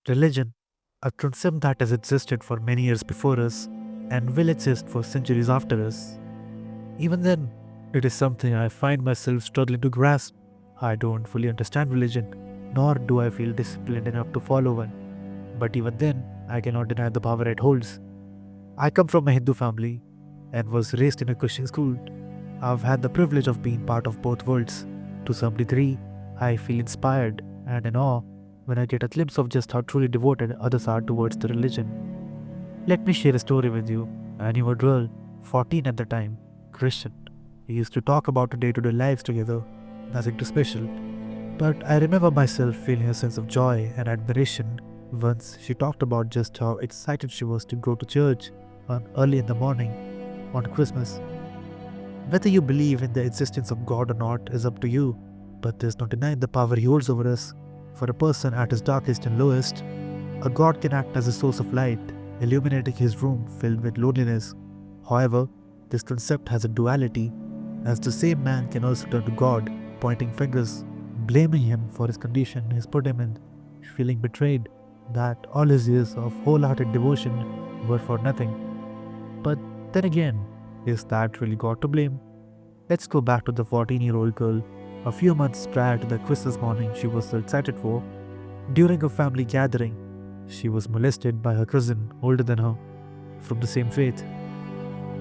Religion, a concept that has existed for many years before us and will exist for centuries after us. Even then, it is something I find myself struggling to grasp. I don't fully understand religion, nor do I feel disciplined enough to follow one. But even then, I cannot deny the power it holds. I come from a Hindu family and was raised in a Christian school. I've had the privilege of being part of both worlds. To some degree, I feel inspired and in awe when I get a glimpse of just how truly devoted others are towards the religion. Let me share a story with you. I knew a girl, 14 at the time, Christian. We used to talk about our day to day lives together, nothing too special. But I remember myself feeling a sense of joy and admiration once she talked about just how excited she was to go to church on early in the morning on Christmas. Whether you believe in the existence of God or not is up to you, but there's no denying the power he holds over us. For a person at his darkest and lowest, a God can act as a source of light, illuminating his room filled with loneliness. However, this concept has a duality, as the same man can also turn to God, pointing fingers, blaming him for his condition, his predicament, feeling betrayed, that all his years of wholehearted devotion were for nothing. But then again, is that really God to blame? Let's go back to the 14-year-old girl. A few months prior to the Christmas morning she was so excited for, during a family gathering, she was molested by her cousin older than her from the same faith.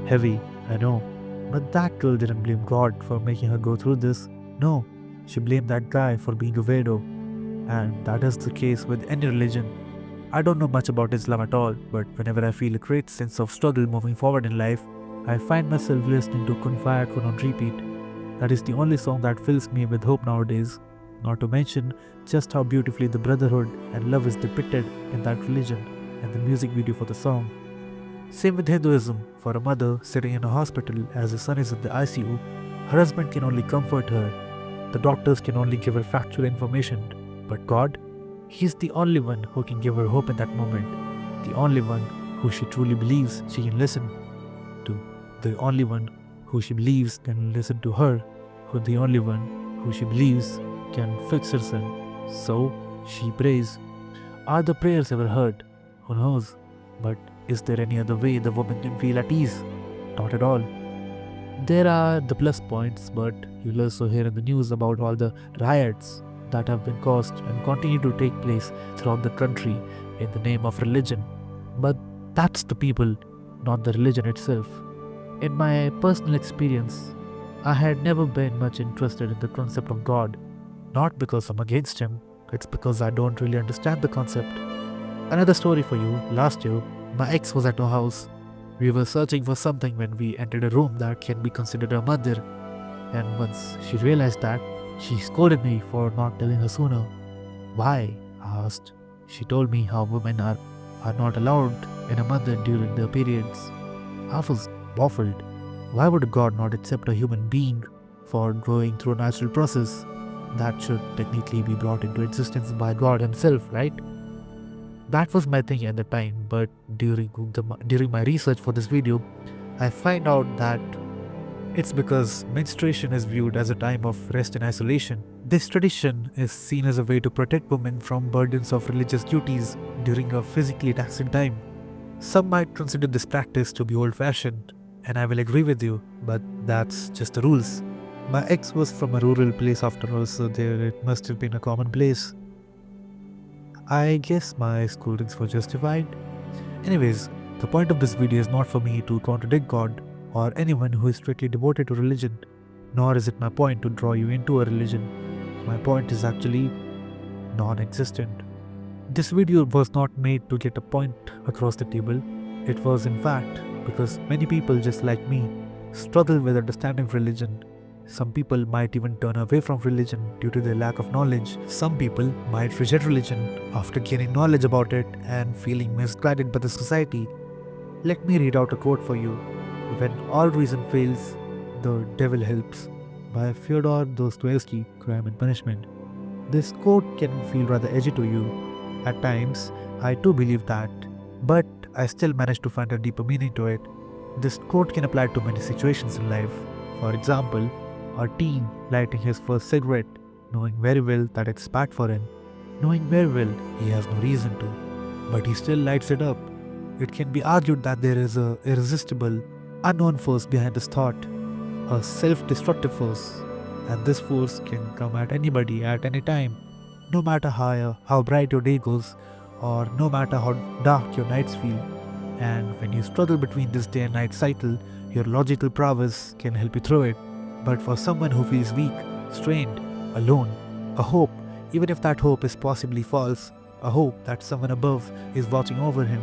Heavy, I know, but that girl didn't blame God for making her go through this. No, she blamed that guy for being a weirdo. And that is the case with any religion. I don't know much about Islam at all, but whenever I feel a great sense of struggle moving forward in life, I find myself listening to Kun Faya Kun on repeat. That is the only song that fills me with hope nowadays. Not to mention just how beautifully the brotherhood and love is depicted in that religion and the music video for the song. Same with Hinduism. For a mother sitting in a hospital as her son is in the ICU, her husband can only comfort her. The doctors can only give her factual information. But God, He's the only one who can give her hope in that moment. The only one who she truly believes she can listen to. The only one who she believes can listen to her. Who the only one who she believes can fix her sin. So she prays. Are the prayers ever heard? Who knows? But is there any other way the woman can feel at ease? Not at all. There are the plus points, but you'll also hear in the news about all the riots that have been caused and continue to take place throughout the country in the name of religion. But that's the people, not the religion itself. In my personal experience, I had never been much interested in the concept of God. Not because I'm against him, it's because I don't really understand the concept. Another story for you. Last year, my ex was at our house. We were searching for something when we entered a room that can be considered a mandir. And once she realized that, she scolded me for not telling her sooner. Why? I asked. She told me how women are not allowed in a mandir during their periods. I was baffled. Why would God not accept a human being for going through a natural process that should technically be brought into existence by God Himself, right? That was my thing at the time, but during my research for this video, I find out that it's because menstruation is viewed as a time of rest and isolation. This tradition is seen as a way to protect women from burdens of religious duties during a physically taxing time. Some might consider this practice to be old-fashioned, and I will agree with you, but that's just the rules. My ex was from a rural place after all, so there it must have been a common place. I guess my scoldings were justified. Anyways, the point of this video is not for me to contradict God or anyone who is strictly devoted to religion, nor is it my point to draw you into a religion. My point is actually non-existent. This video was not made to get a point across the table. It was in fact because many people just like me struggle with understanding religion. Some people might even turn away from religion due to their lack of knowledge. Some people might reject religion after gaining knowledge about it and feeling misguided by the society. Let me read out a quote for you. When all reason fails, the devil helps, by Fyodor Dostoevsky, Crime and Punishment. This quote can feel rather edgy to you. At times, I too believe that, but I still manage to find a deeper meaning to it. This quote can apply to many situations in life. For example, a teen lighting his first cigarette, knowing very well that it's bad for him. knowing very well he has no reason to, but he still lights it up. It can be argued that there is a irresistible, unknown force behind this thought, a self-destructive force, and this force can come at anybody at any time, no matter how bright your day goes, or no matter how dark your nights feel. And when you struggle between this day and night cycle, your logical prowess can help you through it. But for someone who feels weak, strained, alone, a hope, even if that hope is possibly false, a hope that someone above is watching over him,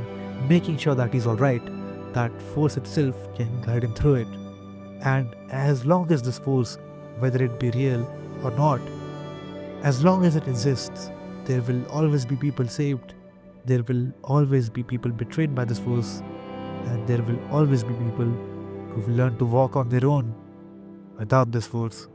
making sure that he's alright, that force itself can guide him through it. And as long as this force, whether it be real or not, as long as it exists, there will always be people saved. There will always be people betrayed by this force. And there will always be people who will learn to walk on their own without this force.